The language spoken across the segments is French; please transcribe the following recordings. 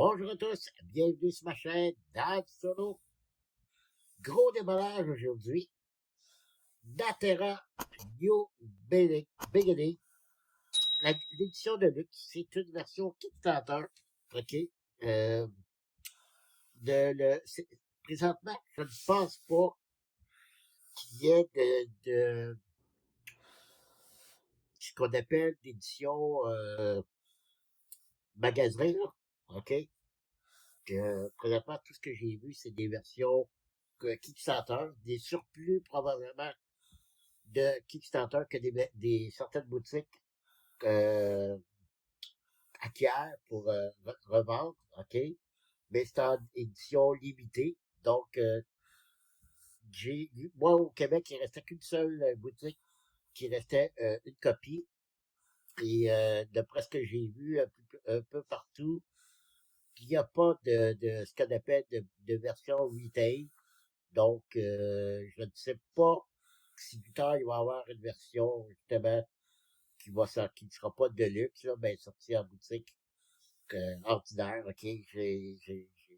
Bonjour à tous, bienvenue sur ma chaîne Dan Solo. Gros démarrage aujourd'hui. Natera New Beginning. L'édition de luxe, c'est une version Kickstarter. OK. Euh, présentement, je ne pense pas qu'il y ait de ce qu'on appelle d'édition magasin, là. OK. Présentement, tout ce que j'ai vu, c'est des versions Kickstarter, des surplus probablement de Kickstarter que certaines boutiques euh, acquièrent pour revendre, OK? Mais c'est en édition limitée. Donc, moi, au Québec, il restait qu'une seule boutique qui restait une copie. Et d'après ce que j'ai vu un peu partout, il n'y a pas de ce qu'on appelle de version retail. Donc, je ne sais pas si plus tard, il va y avoir une version, justement, qui ne sera pas de luxe, là, ben, sortie en boutique, ordinaire, ok?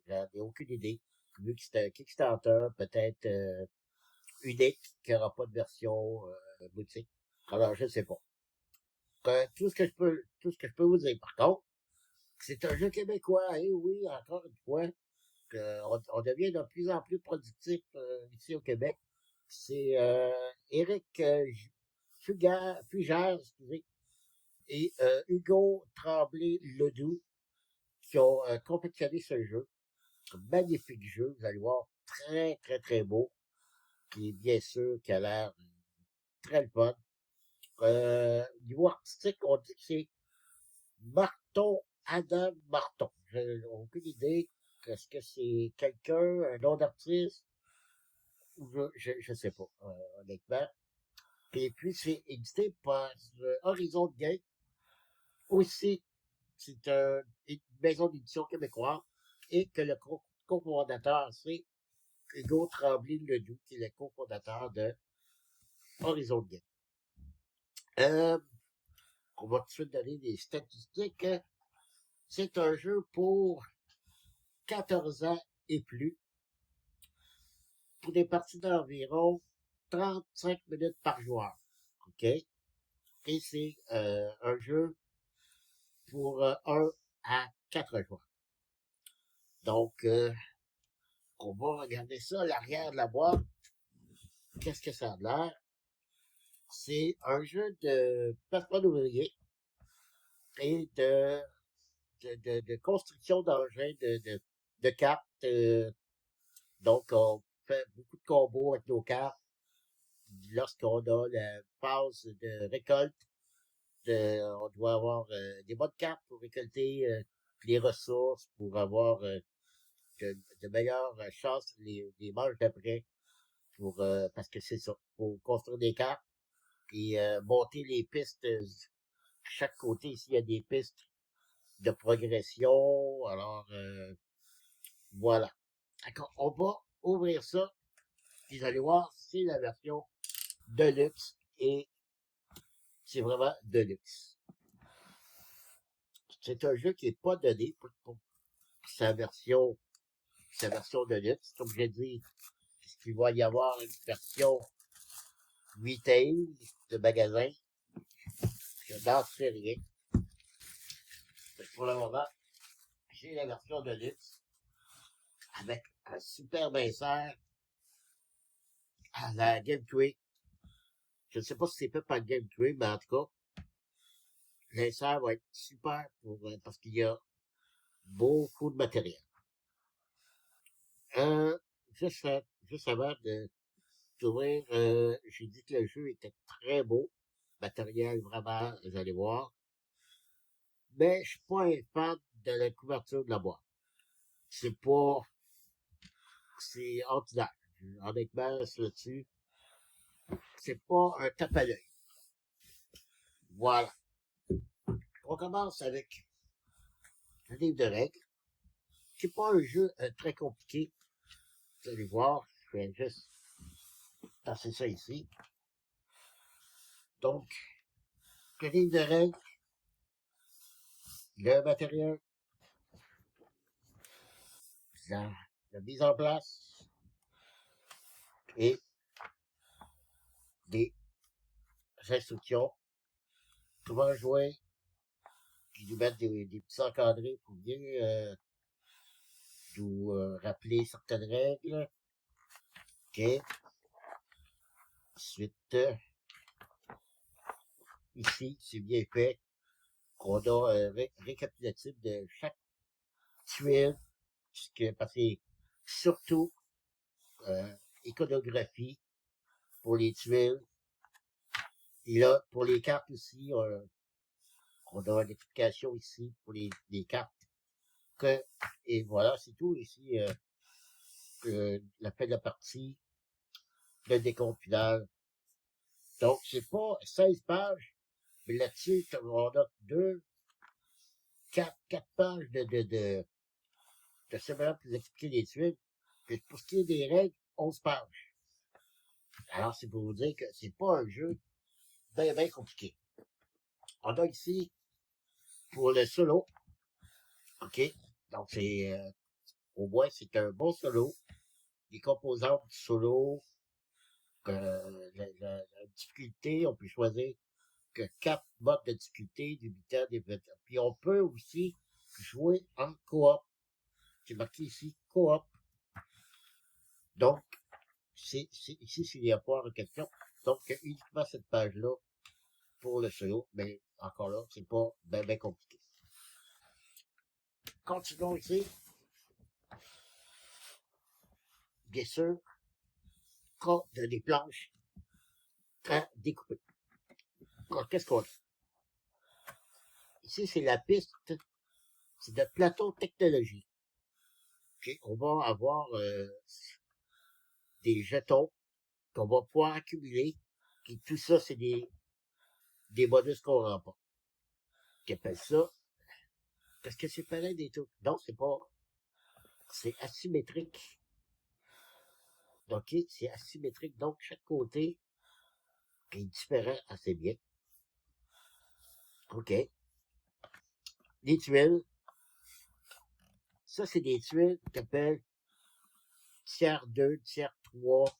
J'en ai aucune idée. Vu que c'est un Kickstarter, peut-être, unique, qui n'aura pas de version, boutique. Alors, je ne sais pas. Tout ce que je peux vous dire, par contre, c'est un jeu québécois, et oui, encore une fois, on devient de plus en plus productif, ici au Québec. C'est, Éric, Fugère, excusez, et Hugo Tremblay-Ledoux qui ont confectionné ce jeu. Un magnifique jeu, vous allez voir, très, très, très beau, qui est bien sûr, qui a l'air très le fun. Niveau artistique, on dit que c'est Adam Marton. J'ai aucune idée. Est-ce que c'est quelqu'un, un nom d'artiste? Je sais pas, honnêtement. Et puis, c'est édité par Horizon Game. Aussi, c'est une maison d'édition québécoise et que le cofondateur, c'est Hugo Tremblay-Ledoux, qui est le cofondateur de Horizon Game. On va tout de suite donner des statistiques. C'est un jeu pour 14 ans et plus, pour des parties d'environ 35 minutes par joueur. OK? Et c'est un jeu pour 1 à 4 joueurs. Donc, on va regarder ça à l'arrière de la boîte. Qu'est-ce que ça a l'air? C'est un jeu de placement d'ouvriers et de construction d'engins de cartes. Donc, on fait beaucoup de combos avec nos cartes. Lorsqu'on a la phase de récolte, on doit avoir des bonnes cartes pour récolter les ressources, pour avoir de meilleures chances les manches d'après. Parce que c'est ça. Pour construire des cartes et monter les pistes. Chaque côté, ici, il y a des pistes de progression. Alors, voilà. D'accord. On va ouvrir ça. Puis vous allez voir, c'est la version Deluxe. Et c'est vraiment Deluxe. C'est un jeu qui n'est pas donné pour sa version Deluxe. Comme je l'ai dit, il va y avoir une version retail de magasin. Je n'en sais rien. Pour le moment, j'ai la version Deluxe avec un super insert à la GameTree. Je ne sais pas si c'est fait par GameTree, mais en tout cas, l'insert va être super parce qu'il y a beaucoup de matériel. Euh, juste, juste avant d'ouvrir, j'ai dit que le jeu était très beau. Matériel, vraiment, vous allez voir. Mais je suis pas un fan de la couverture de la boîte. C'est pas, c'est ordinaire. Honnêtement, là-dessus, c'est pas un tape à l'œil. Voilà. On commence avec un livre de règles. C'est pas un jeu très compliqué. Vous allez voir, je vais juste passer ça ici. Donc, le livre de règles, le matériel, la mise en place et des instructions, comment jouer, puis nous mettre des petits encadrés pour bien nous rappeler certaines règles. OK. Ensuite, ici, c'est bien fait. On a un récapitulatif de chaque tuile, parce que surtout iconographie pour les tuiles. Et là, pour les cartes aussi, on a une explication ici pour les cartes. Et voilà, c'est tout ici. La fin de la partie, le décompte final. Donc, c'est pas 16 pages, mais là-dessus, on a 4 pages de simplement pour vous expliquer les tuiles. Puis pour ce qui est des règles, 11 pages. Alors, c'est pour vous dire que c'est pas un jeu bien compliqué. On a ici, pour le solo, OK? Donc, c'est, au moins, c'est un bon solo. Les composantes du solo, la difficulté, on peut choisir que 4 modes de difficulté, débutant, débutant. Puis on peut aussi jouer en coop. C'est marqué ici, coop. Donc, ici, s'il y a pas en question. Donc, uniquement cette page-là pour le solo. Mais encore là, c'est pas bien compliqué. Continuons ici. Bien sûr, des planches à découper. Alors, qu'est-ce qu'on a? Ici, c'est la piste, c'est notre plateau technologie. Okay? On va avoir des jetons qu'on va pouvoir accumuler. Et tout ça, c'est des bonus qu'on remporte. Qui appelle ça. Parce que c'est pareil des trucs. Non, c'est pas. C'est asymétrique. OK? C'est asymétrique. Donc, chaque côté est différent assez bien. OK. Les tuiles. Ça, c'est des tuiles qui appellent tiers 2, tiers 3.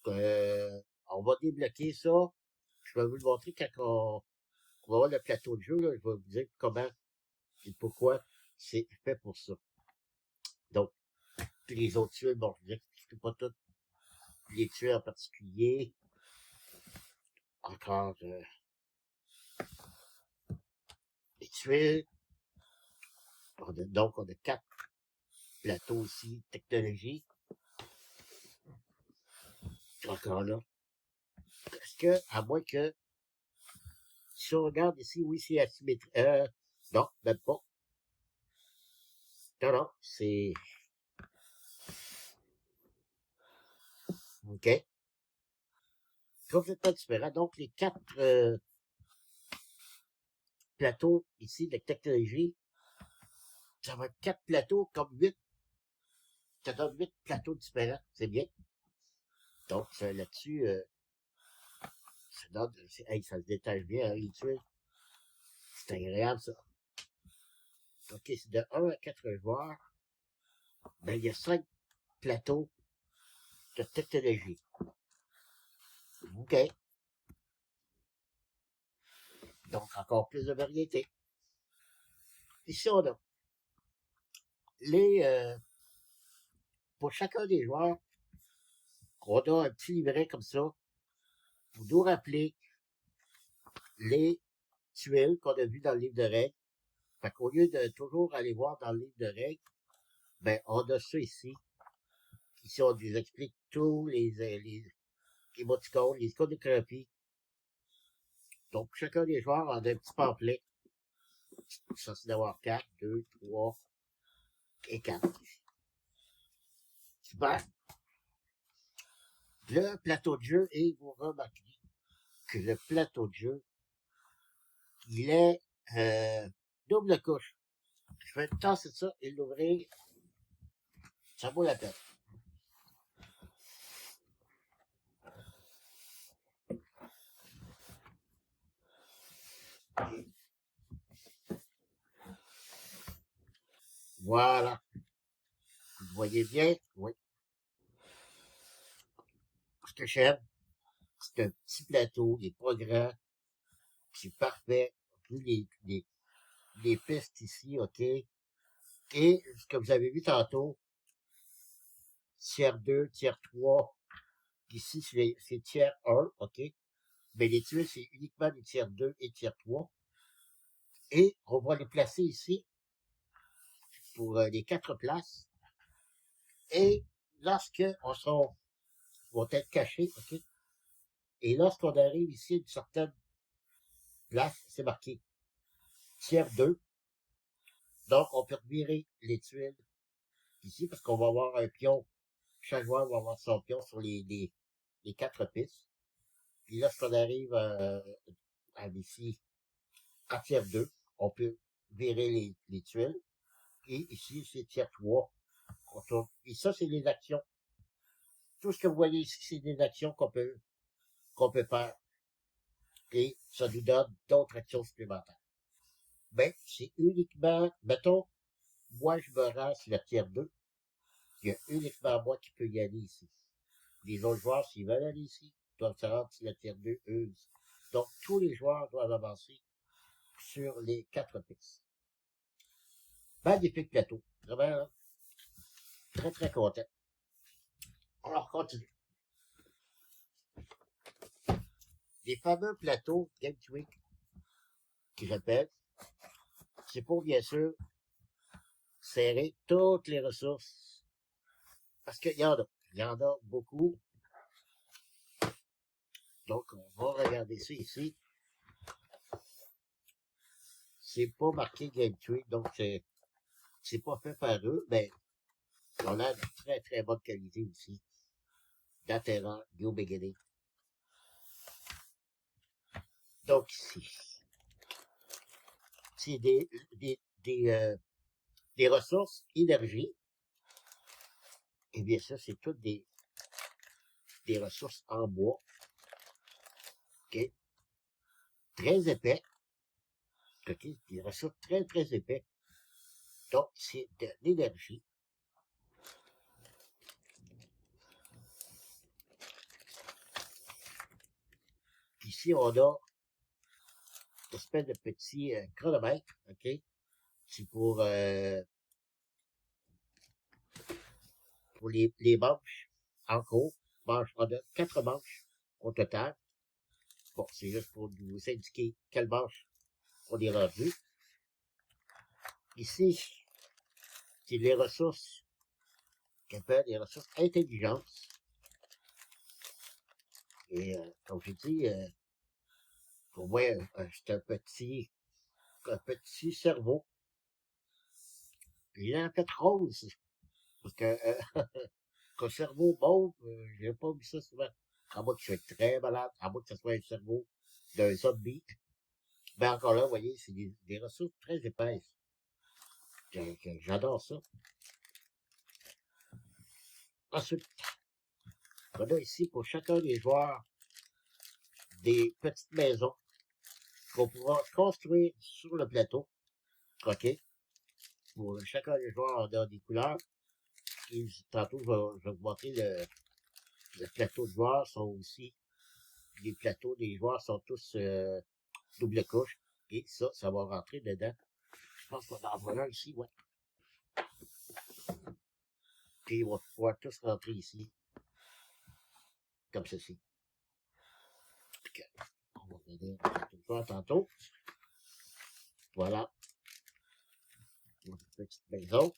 On va débloquer ça. Je vais vous le montrer quand on va voir le plateau de jeu. Là, je vais vous dire comment et pourquoi c'est fait pour ça. Donc, puis les autres tuiles, bon, je ne vous explique pas toutes les tuiles en particulier. Encore les tuiles. Donc, on a 4 plateaux ici, technologie. Encore là. Parce que, à moins que, si on regarde ici, oui, c'est asymétrique. Non, même pas. Non, c'est... OK. Complètement différent. Donc, les 4 plateaux ici de technologie, ça va être 4 plateaux comme 8. Ça donne 8 plateaux différents. C'est bien. Donc, là-dessus, ça donne... Hey, ça se détache bien, hein, les tuiles. C'est agréable, ça. OK, c'est de 1 à 4 joueurs. Ben, il y a 5 plateaux de technologie. OK. Donc, encore plus de variété. Ici, on a pour chacun des joueurs, on a un petit livret comme ça pour nous rappeler les tuiles qu'on a vues dans le livre de règles. Fait qu'au lieu de toujours aller voir dans le livre de règles, ben, on a ça ici. Ici, on nous explique tous les émoticônes, les iconographies. Donc, chacun des joueurs a un petit pamphlet. Ça, c'est d'avoir 4, 2, 3 et 4. Super. Le plateau de jeu, et vous remarquerez que le plateau de jeu, il est double couche. Je vais tasser ça et l'ouvrir. Ça vaut la peine. Voilà. voyez bien? Oui. Ce que j'aime, c'est un petit plateau, il est pas grand, c'est parfait. Puis les pistes ici, OK? Et ce que vous avez vu tantôt, tiers 2, tiers 3, ici c'est tiers 1, OK? Mais les tuiles, c'est uniquement les tiers 2 et tiers 3. Et on va les placer ici pour les 4 places. Et lorsque vont être cachés, OK? Et lorsqu'on arrive ici à une certaine place, c'est marqué tiers 2. Donc, on peut revirer les tuiles ici parce qu'on va avoir un pion. Chaque joueur va avoir son pion sur les 4 pistes. Puis lorsqu'on arrive à ici, à tiers 2, on peut virer les tuiles. Et ici, c'est tiers 3. On tourne. Et ça, c'est les actions. Tout ce que vous voyez ici, c'est des actions qu'on peut faire. Et ça nous donne d'autres actions supplémentaires. Ben, c'est uniquement, mettons, moi, je me rends sur la tiers 2. Il y a uniquement moi qui peux y aller ici. Les autres joueurs, s'ils veulent aller ici, doivent se rendre sur la tiers 2, eux. Donc, tous les joueurs doivent avancer sur les 4 pistes. Magnifique plateau. Vraiment, très, très content. Alors, continue. Les fameux plateaux Game Tweak, qui j'appelle, c'est pour, bien sûr, serrer toutes les ressources. Parce qu'il y en a. Il y en a beaucoup. Donc, on va regarder ça ici. C'est pas marqué Game Tweak, donc c'est pas fait par eux, mais on a de très, très bonne qualité aussi. D'Atterrant, Go Beginning. Donc, ici, c'est des ressources énergie. Et bien ça, c'est toutes des ressources en bois. OK? Très épais. OK? Des ressources très, très épais. Donc, c'est de l'énergie. Ici, on a une espèce de petit chronomètre. OK? C'est pour les manches en cours. On a 4 manches au total. Bon, c'est juste pour nous indiquer quelle manche on est rendu. Ici, c'est les ressources qu'on appelle les ressources intelligence. Et comme je dis, pour moi, c'est un petit cerveau. Il est en fait rose. Parce que qu'un cerveau mauve, j'ai pas vu ça souvent. À moins que je sois très malade, à moins que ce soit un cerveau d'un zombie. Mais encore là, vous voyez, c'est des ressources très épaisses. J'adore ça. Ensuite, on a ici pour chacun des joueurs des petites maisons qu'on pourra construire sur le plateau. OK? Pour chacun des joueurs, on a des couleurs. Et tantôt, je vais vous montrer le plateau de joueurs sont aussi. Les plateaux des joueurs sont tous double couche. Et ça va rentrer dedans. Je pense qu'on en voit un ici, ouais. Puis ils vont pouvoir tous rentrer ici. Comme ceci. OK. On va regarder le joueur tantôt. Voilà. Une petite maison.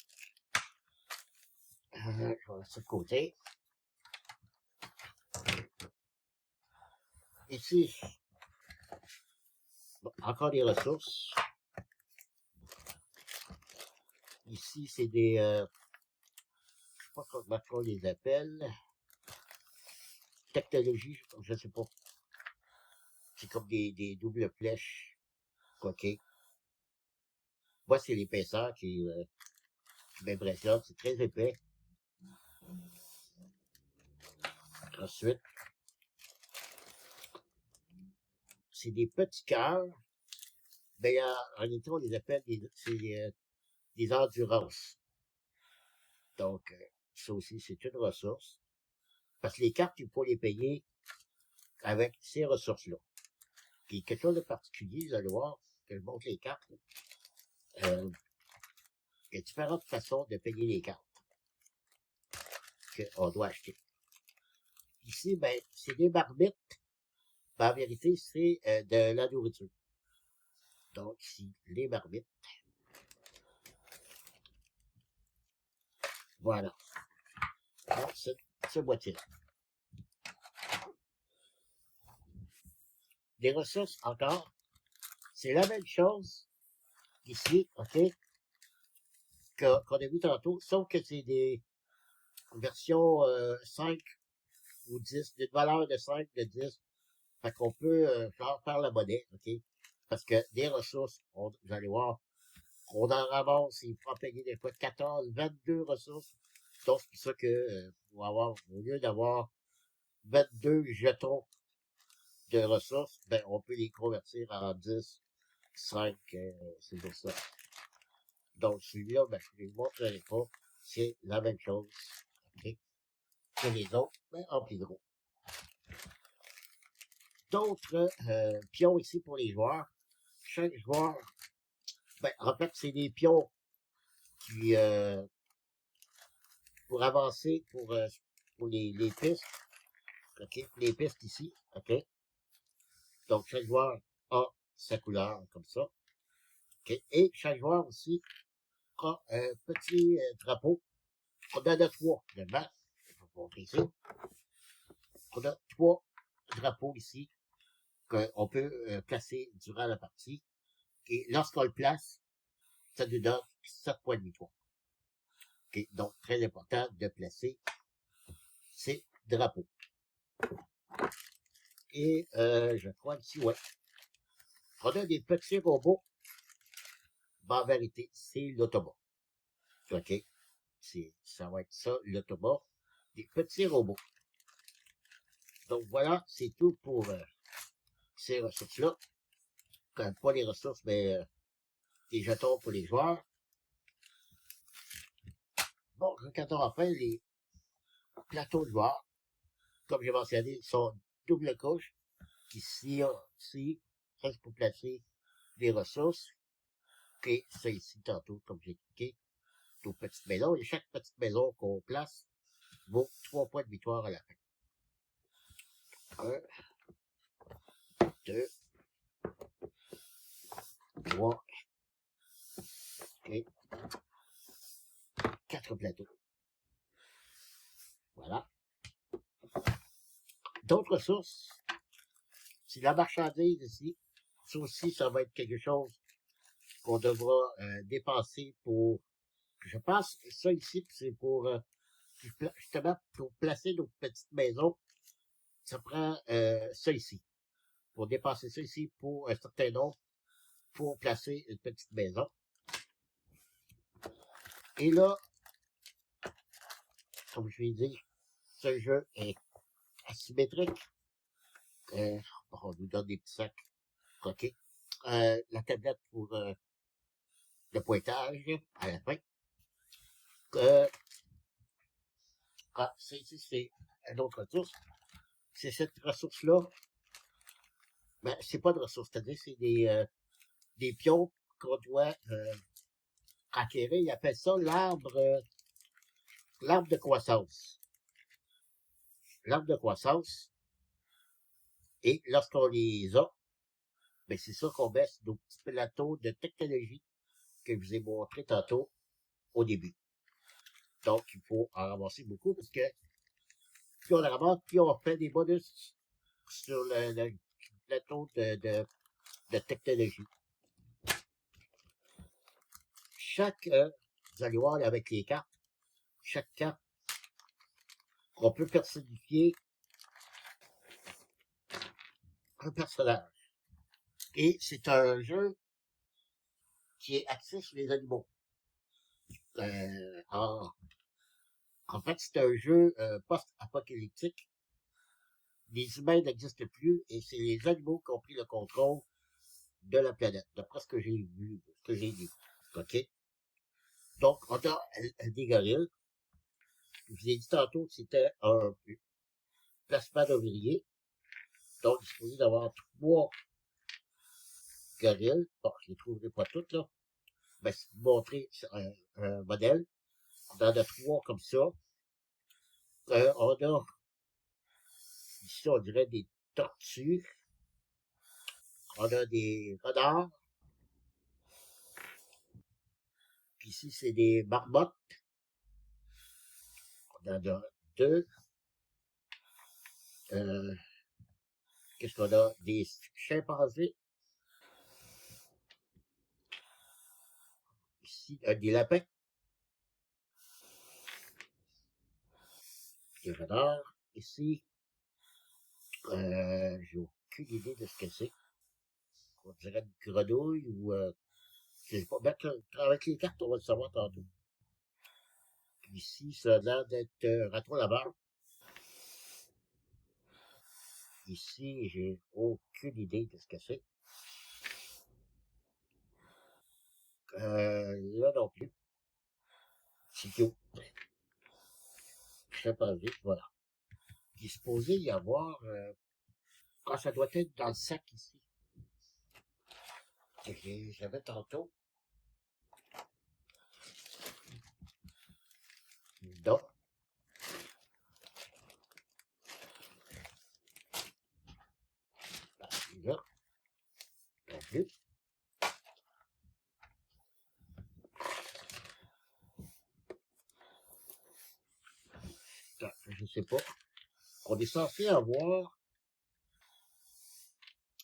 Je vais mettre ça de côté. Ici, bon, encore des ressources. Ici, c'est des... je sais pas comment on les appelle. Technologie, je sais pas. C'est comme des doubles flèches. OK. Moi, c'est l'épaisseur qui m'impressionne. C'est très épais. Ensuite, c'est des petits cœurs. Ben, en réalité, on les appelle des endurances. Donc, ça aussi, c'est une ressource. Parce que les cartes, il faut les payer avec ces ressources-là. Puis quelque chose de particulier, vous allez voir, que je montre les cartes. Il y a différentes façons de payer les cartes qu'on doit acheter. Ici, ben, c'est des marmites. Ben, en vérité, c'est de la nourriture. Donc, ici, les marmites. Voilà. Donc, ce boîtier-là. Des ressources encore. C'est la même chose ici, OK, qu'on a vu tantôt, sauf que c'est des versions 5 ou 10, d'une valeur de 5, de 10. Fait qu'on peut faire la monnaie, OK? Parce que des ressources, vous allez voir, on en ramasse, il faut en payer des fois 14, 22 ressources. Donc, c'est pour ça que on va avoir, au lieu d'avoir 22 jetons de ressources, ben, on peut les convertir en 10, 5, c'est pour ça. Donc, celui-là, ben, je ne les montrerai pas. C'est la même chose, OK? Que les autres, mais en plus gros. D'autres pions ici pour les joueurs. Chaque joueur, ben, en fait, c'est des pions qui, pour avancer, pour les pistes, OK? Les pistes ici, OK? Donc, chaque joueur a sa couleur, comme ça. OK? Et chaque joueur aussi a un petit drapeau. On en a 3, finalement. Je vais vous montrer ici. On a 3 drapeaux ici qu'on peut placer durant la partie. Et lorsqu'on le place, ça nous donne 7 points de victoire. Okay? Donc, très important de placer ces drapeaux. Et je crois ici, ouais. On a des petits robots. Ben, en vérité, c'est l'autobot. OK? Ça va être ça, l'autobot. Des petits robots. Donc voilà, c'est tout pour ces ressources-là. Pas les ressources, mais les jetons pour les joueurs. Bon, regardons enfin les plateaux de joueurs. Comme j'ai mentionné, ils sont double couche. Ici, ça c'est pour placer des ressources. Et ça ici, tantôt, comme j'ai expliqué, aux petites maisons. Et chaque petite maison qu'on place vaut 3 points de victoire à la fin. 1, 2, 3, et 4 plateaux. Voilà. D'autres ressources, c'est la marchandise ici. Ça aussi, ça va être quelque chose qu'on devra dépenser pour, je pense, ça ici, c'est pour, justement, pour placer nos petites maisons. Ça prend ça ici. Pour dépenser ça ici pour un certain nombre, pour placer une petite maison. Et là, comme je l'ai dit, ce jeu est asymétrique. On nous donne des petits sacs croqués. La tablette pour le pointage à la fin. C'est une autre ressource. C'est cette ressource-là. Ben, c'est pas de ressource, c'est-à-dire c'est des pions qu'on doit acquérir. Ils appellent ça l'arbre de croissance. L'arbre de croissance. Et lorsqu'on les a, ben c'est ça qu'on baisse nos petits plateaux de technologie que je vous ai montré tantôt au début. Donc, il faut en ramasser beaucoup parce que plus on en ramasse, plus on fait des bonus sur le plateau de technologie. Vous allez voir avec les cartes, chaque carte, on peut personnifier un personnage. Et c'est un jeu qui est axé sur les animaux. En fait, c'est un jeu post-apocalyptique. Les humains n'existent plus et c'est les animaux qui ont pris le contrôle de la planète, d'après ce que j'ai vu, ce que j'ai dit. OK? Donc, on a des gorilles, Je vous ai dit tantôt que c'était un placement d'ouvrier. Donc, il est supposé d'avoir 3 gorilles. Bon, je les trouverai pas toutes, là. Mais c'est pour vous montrer un modèle. On en a 3 comme ça. On a, ici, on dirait des tortues. On a des renards. Puis ici, c'est des marmottes. On en a 2. Euh, Qu'est-ce qu'on a? Des chimpanzés. Ici, des lapins. Des renards. Ici, j'ai aucune idée de ce que c'est. On dirait une grenouille ou, je sais pas, avec les cartes, on va le savoir tantôt. Puis ici, ça a l'air d'être raton laveur. Ici, j'ai aucune idée de ce que c'est. Là non plus. C'est cute. Je sais pas vite, voilà. Il est supposé y avoir, quand ça doit être dans le sac ici. Que j'avais tantôt. Donc, là, non plus. Je sais pas. On est censé avoir,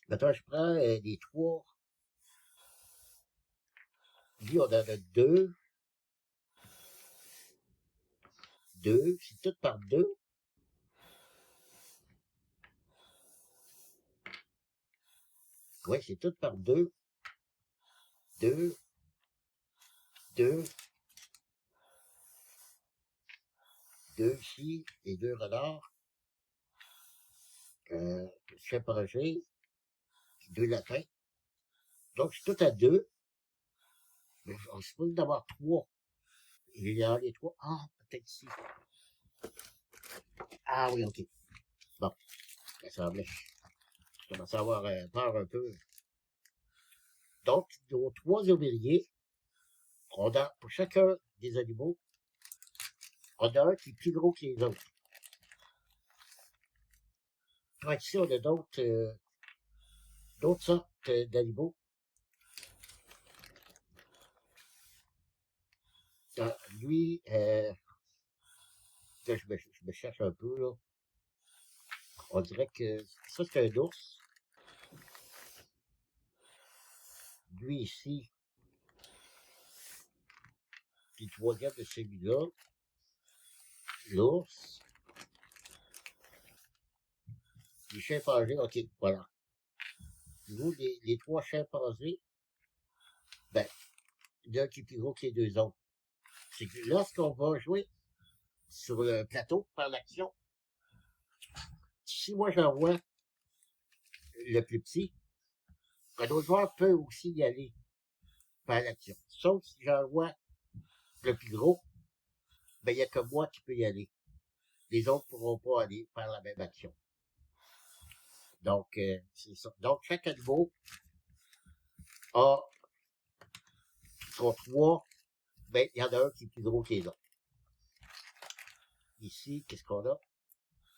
maintenant je prends les 3, lui on en a 2, c'est tout par 2. Ouais, c'est tout par 2, 2, 2, 2 ici, et 2 renards, chimpanzé, 2 lapins. Donc c'est tout à 2, mais on se supposé d'avoir 3. Il y a les 3. Ah, peut-être ici. Ah oui, ok. Bon, ça semblait. Je commence à avoir peur un peu. Donc, nos 3 ouvriers, on a, pour chacun des animaux, on a un qui est plus gros que les autres. Puis ici, on a d'autres sortes d'animaux. Lui, là, je me cherche un peu, là. On dirait que ça, c'est un ours. Lui ici, puis le troisième de celui-là, l'ours. Les chimpanzés, ok, voilà. Nous, les 3 chimpanzés, ben, il y en a un qui est plus gros que les 2 autres. C'est que lorsqu'on va jouer sur le plateau, par l'action, si moi j'envoie le plus petit, un autre joueur peut aussi y aller par l'action. Sauf si j'envoie le plus gros, ben, il n'y a que moi qui peux y aller. Les autres ne pourront pas aller faire la même action. Donc, c'est ça. Donc, chaque animal a son 3, ben, il y en a un qui est plus gros que les autres. Ici, qu'est-ce qu'on a?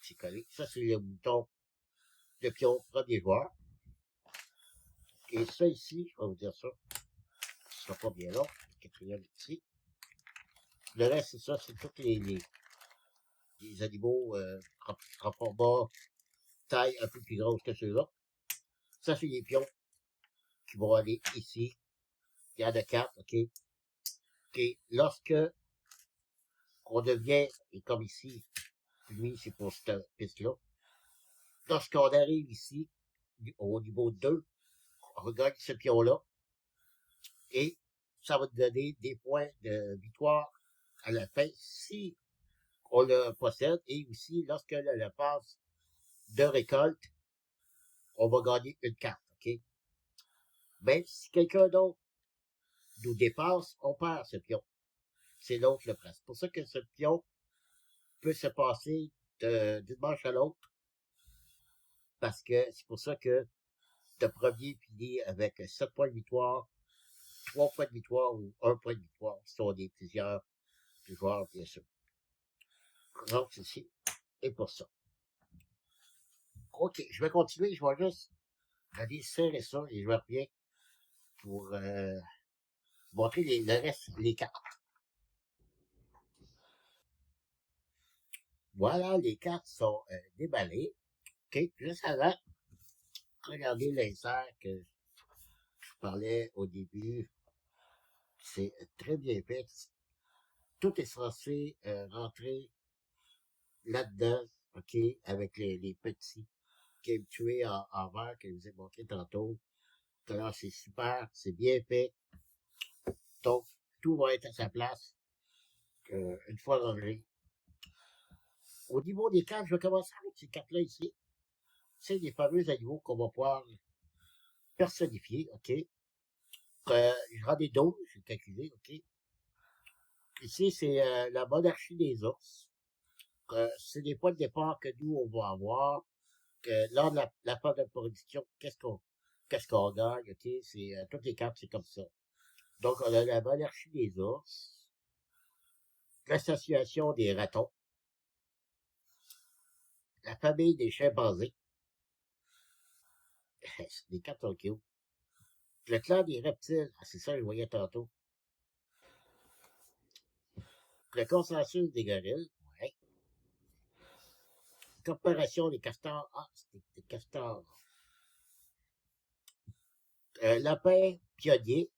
C'est collé. Ça, c'est le bouton de pion premier joueur. Et ça ici, je vais vous dire ça, ce sera pas bien long. Le quatrième ici. Le reste, c'est ça, c'est tous les animaux en format taille un peu plus grosse que ceux-là. Ça, c'est les pions qui vont aller ici. Il y en a 4, OK? Et lorsque on devient, et comme ici, lui, c'est pour cette piste-là, lorsqu'on arrive ici, au niveau 2, on regagne ce pion-là, et ça va te donner des points de victoire à la fin si on le possède, et aussi lorsque le passe de récolte, on va gagner une carte, OK? Mais si quelqu'un d'autre nous dépasse, on perd ce pion. C'est l'autre le prend. C'est pour ça que ce pion peut se passer d'une manche à l'autre, parce que c'est pour ça que le premier finit avec 7 points de victoire, 3 points de victoire ou 1 point de victoire, si on est plusieurs joueurs, bien sûr. Donc, ceci est pour ça. OK, je vais continuer, je vais juste aller serrer ça et je vais revenir pour montrer le reste, les cartes. Voilà, les cartes sont déballées. OK, juste avant, regardez l'insert que je parlais au début. C'est très bien fait. Tout est censé rentrer là-dedans, OK, avec les petits game tués en verre que je vous ai montré tantôt. Alors, c'est super, c'est bien fait. Donc, tout va être à sa place une fois rangé. Au niveau des cartes, je vais commencer avec ces cartes-là ici. C'est les fameux animaux qu'on va pouvoir personnifier, OK? J'en ai 12, j'ai calculé, OK? Ici, c'est la monarchie des ours. C'est des points de départ que nous, on va avoir. Lors de la phase de production, qu'est-ce qu'on gagne, OK? C'est, toutes les cartes, c'est comme ça. Donc, on a la monarchie des ours, l'association des ratons, la famille des chimpanzés, des cartes sont cute. Le clan des reptiles, ah, c'est ça que je voyais tantôt. Le consensus des gorilles, ouais. Corporation des castors, ah, c'est des castors. Lapin pionnier,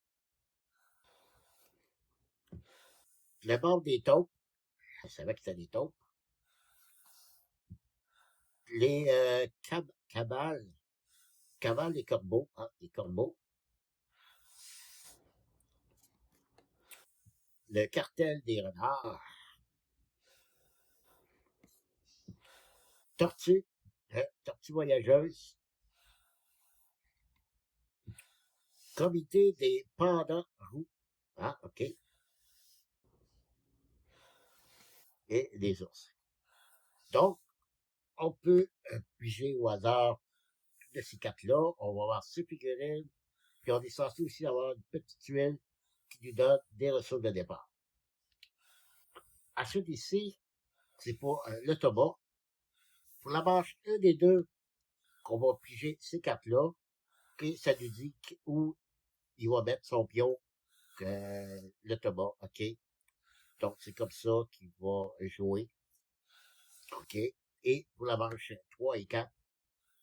le membre des taupes, je savais que c'était des taupes. Les cabales des corbeaux, ah, des corbeaux. Le cartel des renards, tortue, tortue voyageuse, comité des pandas roux, ah, ok, et des ours. Donc, on peut piger au hasard de ces cartes-là. On va avoir ces figurines, puis on est censé aussi avoir une petite tuile qui nous donne des ressources de départ. Ensuite, ici, c'est pour l'autobot. Pour la manche 1 des deux, qu'on va piger ces cartes-là, et ça nous dit où il va mettre son pion l'autobot, OK? Donc, c'est comme ça qu'il va jouer, OK? Et pour la manche 3 et 4,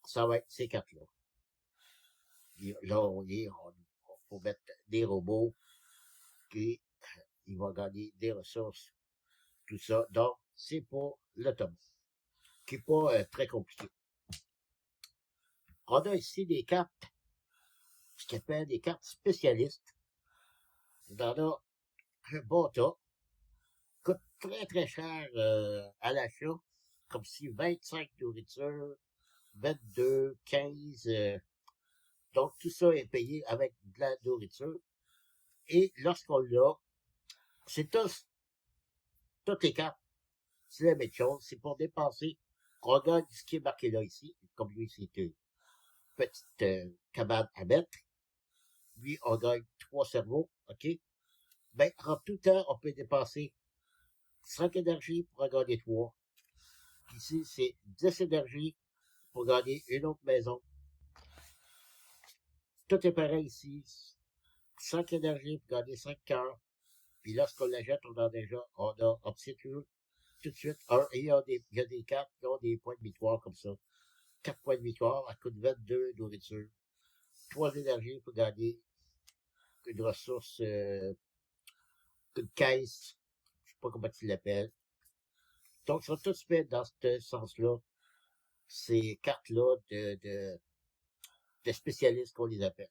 ça va être ces cartes-là. Là, on faut mettre des robots, puis il va gagner des ressources, tout ça. Donc, c'est pour l'autobot, qui n'est pas très compliqué. On a ici des cartes, ce qu'on appelle des cartes spécialistes. On en a un bon tas, coûte très très cher à l'achat, comme si 25 nourritures, 22, 15, donc tout ça est payé avec de la nourriture. Et lorsqu'on l'a, c'est toutes les cartes, c'est la même chose, c'est pour dépenser. On gagne ce qui est marqué là ici, comme lui c'est une petite cabane à mettre. Lui, on gagne 3 cerveaux, OK? Ben, en tout temps, on peut dépenser 5 énergies pour en gagner 3. Ici, c'est 10 énergies pour gagner une autre maison. Tout est pareil ici. 5 énergies pour gagner 5 cœurs. Puis lorsqu'on la jette, on a obtient tout de suite il y a des cartes qui ont des points de victoire comme ça. 4 points de victoire à coût de 22 nourriture. 3 énergies pour gagner une ressource, une caisse. Je sais pas comment tu l'appelles. Donc, ça va tout se mettre dans ce sens-là. Ces cartes-là de spécialistes qu'on les appelle.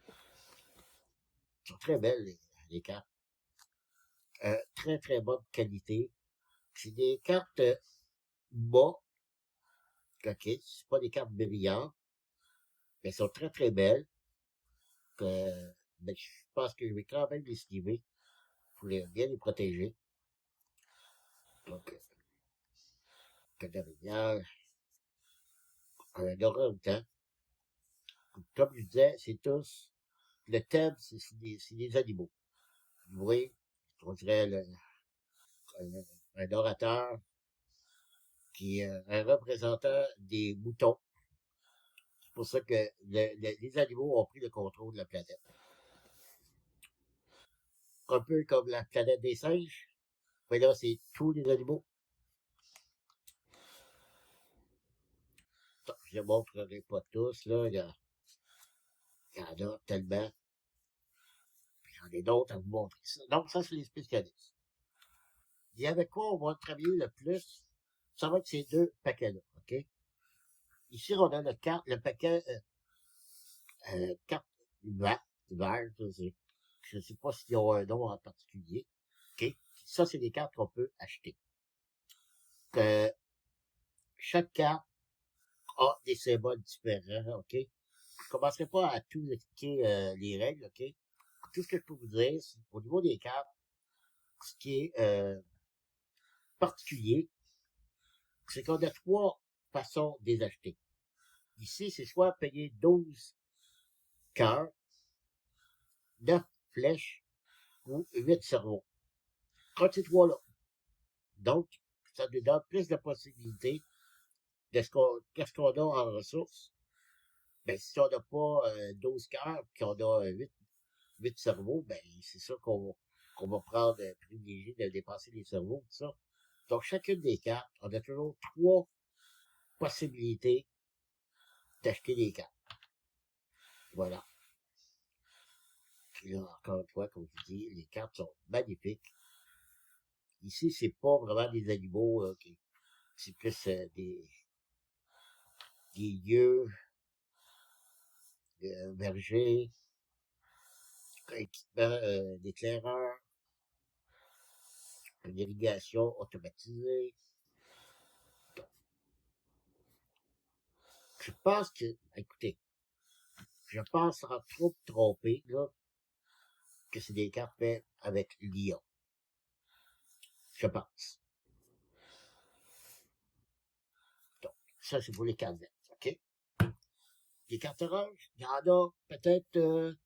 Elles sont très belles, les cartes. Très, très bonne qualité. C'est des cartes bas. OK. C'est pas des cartes brillantes, mais elles sont très, très belles. Mais je pense que je vais quand même les esquiver pour bien les protéger. Donc, Canadiens, un orang-outan. Comme je disais, c'est tous, le thème, c'est des animaux. Oui, on dirait un orateur qui est un représentant des moutons. C'est pour ça que les animaux ont pris le contrôle de la planète. Un peu comme la planète des singes, mais là, c'est tous les animaux. Je ne montrerai pas tous, là. Il y en a tellement. J'en ai d'autres à vous montrer. Donc, ça, c'est les spécialistes. Il y avait quoi on va travailler le plus? Ça va être ces deux paquets-là, OK? Ici, on a le paquet carte vert, je sais pas s'ils ont un nom en particulier. OK? Ça, c'est des cartes qu'on peut acheter. Que chaque carte a des symboles différents, OK? Je commencerai pas à tout expliquer les règles, OK? Tout ce que je peux vous dire, c'est au niveau des cartes, ce qui est particulier, c'est qu'on a trois façons de les acheter. Ici, c'est soit payer 12 cœurs, 9 flèches ou 8 cerveaux. Quand ces trois-là. Donc, ça nous donne plus de possibilités de qu'est-ce qu'on a en ressources. Ben, si on n'a pas 12 cœurs et qu'on a 8 cerveaux, ben, c'est sûr qu'on va prendre, privilégier de dépenser les cerveaux, tout ça. Donc, chacune des cartes, on a toujours trois possibilités d'acheter des cartes. Voilà. Puis là, encore une fois, comme je vous dis, les cartes sont magnifiques. Ici, c'est pas vraiment des animaux, c'est plus des lieux, vergers, équipement d'éclaireurs, une irrigation automatisée. Donc, je pense que, écoutez, je pense sans trop me tromper, là, que c'est des cartes faites avec l'IA. Je pense. Donc, ça, c'est pour les cartes vertes, OK? Les cartes oranges, il y en a peut-être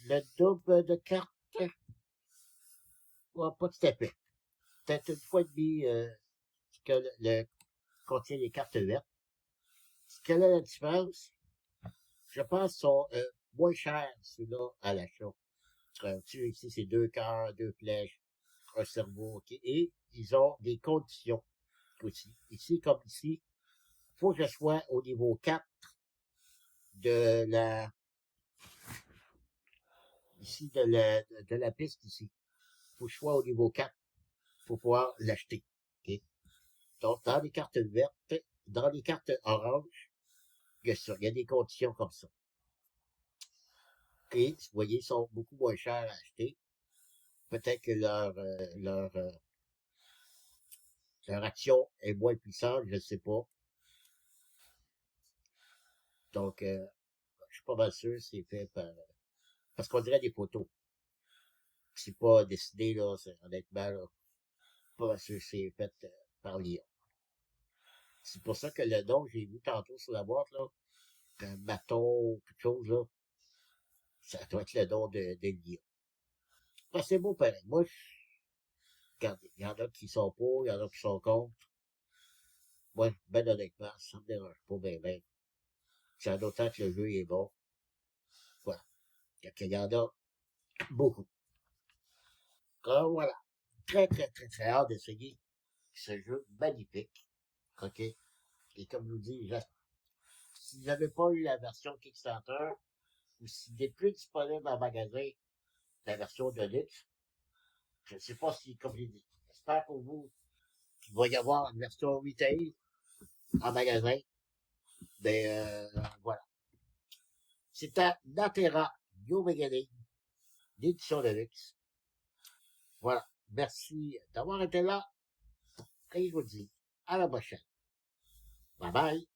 le double de cartes. Ouais, pas tout à fait. Peut-être une fois et demie que contient les cartes vertes. Quelle est la différence? Je pense qu'ils sont moins chers, ceux-là, à l'achat. Ici, c'est deux cœurs, deux flèches, un cerveau, OK? Et ils ont des conditions aussi. Ici, comme ici, il faut que je sois au niveau 4 de la, ici, de la piste ici. Il faut que je sois au niveau 4 pour pouvoir l'acheter. OK? Donc, dans les cartes vertes, dans les cartes oranges, il y a ça. Il y a des conditions comme ça. Et, vous voyez, ils sont beaucoup moins chers à acheter. Peut-être que leur action est moins puissante, je ne sais pas. Donc, je suis pas mal sûr que c'est fait parce qu'on dirait des photos. C'est pas dessiné, là, honnêtement, là, pas mal sûr que c'est fait par l'IA. C'est pour ça que le nom que j'ai vu tantôt sur la boîte, là, un bâton, quelque chose, là, ça doit être le nom de l'IA. Ben, c'est beau pareil. Moi, regardez, il y en a qui sont pour, il y en a qui sont contre. Moi, ben honnêtement, ça me dérange pas, ben. C'est d'autant que le jeu est bon. Voilà. Il y en a beaucoup. Alors, voilà. Très, très, très, très hâte d'essayer ce jeu magnifique. OK? Et comme je vous dis, si vous n'avez pas eu la version Kickstarter, ou s'il n'est plus disponible en magasin, la version de luxe, je ne sais pas si, comme j'ai dit, j'espère pour vous qu'il va y avoir une version retail en magasin. Mais voilà. C'est à Natera Yo Megaling, l'édition de luxe. Voilà. Merci d'avoir été là. Et je vous dis à la prochaine. Bye bye.